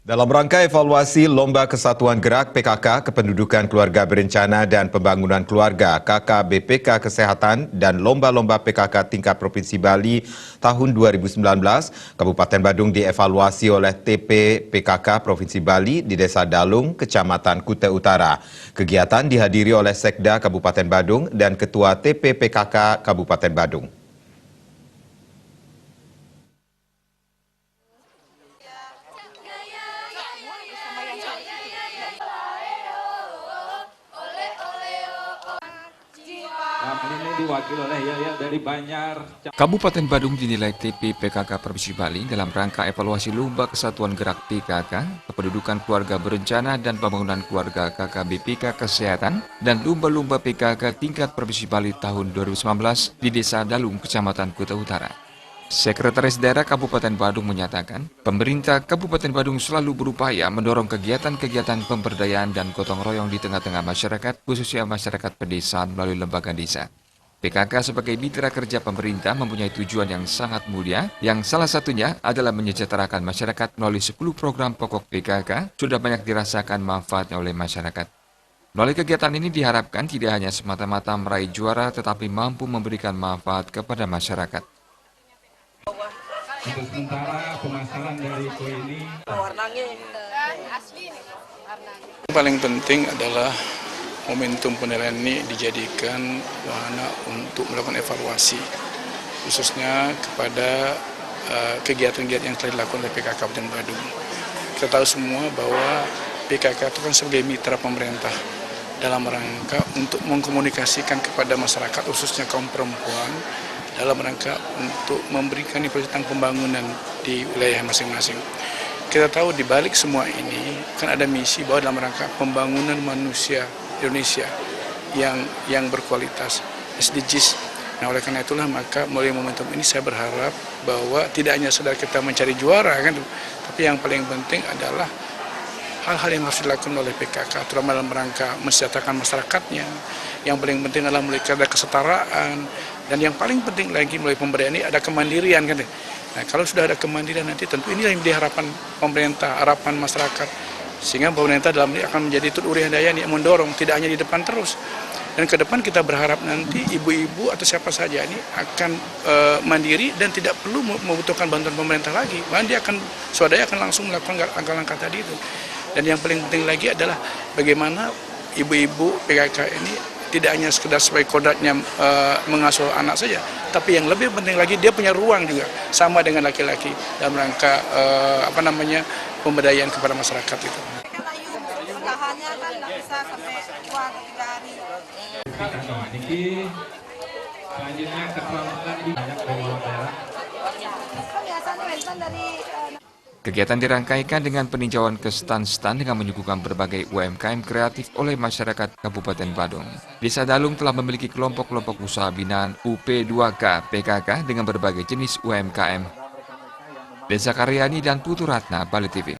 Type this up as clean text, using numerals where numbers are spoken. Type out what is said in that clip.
Dalam rangka evaluasi Lomba Kesatuan Gerak PKK Kependudukan Keluarga Berencana dan Pembangunan Keluarga KKBPK Kesehatan dan Lomba-Lomba PKK tingkat Provinsi Bali tahun 2019, Kabupaten Badung dievaluasi oleh TP PKK Provinsi Bali di Desa Dalung, Kecamatan Kutai Utara. Kegiatan dihadiri oleh Sekda Kabupaten Badung dan Ketua TP PKK Kabupaten Badung. Kabupaten Badung dinilai TP PKK Provinsi Bali dalam rangka evaluasi Lomba Kesatuan Gerak PKK, Kependudukan Keluarga Berencana dan Pembangunan Keluarga KKBPK Kesehatan, dan Lomba-Lomba PKK tingkat Provinsi Bali tahun 2019 di Desa Dalung, Kecamatan Kutai Utara. Sekretaris Daerah Kabupaten Badung menyatakan, pemerintah Kabupaten Badung selalu berupaya mendorong kegiatan-kegiatan pemberdayaan dan gotong royong di tengah-tengah masyarakat, khususnya masyarakat pedesaan melalui lembaga desa. PKK sebagai mitra kerja pemerintah mempunyai tujuan yang sangat mulia, yang salah satunya adalah menyejahterakan masyarakat melalui 10 program pokok PKK sudah banyak dirasakan manfaatnya oleh masyarakat. Melalui kegiatan ini diharapkan tidak hanya semata-mata meraih juara, tetapi mampu memberikan manfaat kepada masyarakat. Untuk sementara pemasaran dari kue ini paling penting adalah momentum penilaian ini dijadikan wahana untuk melakukan evaluasi, khususnya kepada kegiatan-kegiatan yang telah dilakukan oleh PKK Kabupaten Badung. Kita tahu semua bahwa PKK itu kan sebagai mitra pemerintah dalam rangka untuk mengkomunikasikan kepada masyarakat, khususnya kaum perempuan, dalam rangka untuk memberikan informasi tentang pembangunan di wilayah masing-masing. Kita tahu di balik semua ini kan ada misi bahwa dalam rangka pembangunan manusia Indonesia yang berkualitas, SDGs. Nah, oleh karena itulah maka melalui momentum ini saya berharap bahwa tidak hanya sekedar kita mencari juara kan, tapi yang paling penting adalah hal-hal yang harus dilakukan oleh PKK, terutama dalam rangka mensejahterakan masyarakatnya. Yang paling penting adalah melalui ada kesetaraan, dan yang paling penting lagi melalui pemberdayaan ini ada kemandirian kan. Nah, kalau sudah ada kemandirian nanti tentu ini yang diharapkan pemerintah, harapan masyarakat, sehingga pemerintah dalam ini akan menjadi tut uri handayani yang mendorong, tidak hanya di depan terus. Dan ke depan kita berharap nanti ibu-ibu atau siapa saja ini akan mandiri dan tidak perlu membutuhkan bantuan pemerintah lagi. Bahkan dia akan swadaya akan langsung melakukan langkah-langkah tadi itu. Dan yang paling penting lagi adalah bagaimana ibu-ibu PKK ini tidak hanya sekedar sebagai kodratnya mengasuh anak saja, tapi yang lebih penting lagi dia punya ruang juga sama dengan laki-laki dalam rangka pemberdayaan kepada masyarakat itu. Usahanya kan nggak bisa sampai 2 atau 3 hari. selanjutnya keselamatan di banyak daerah. Biasanya warisan dari Kegiatan dirangkaikan dengan peninjauan ke stan-stan dengan menyuguhkan berbagai UMKM kreatif oleh masyarakat Kabupaten Badung. Desa Dalung telah memiliki kelompok-kelompok usaha binaan UP2K PKK dengan berbagai jenis UMKM. Desa Karyani dan Putu Ratna, Bali TV.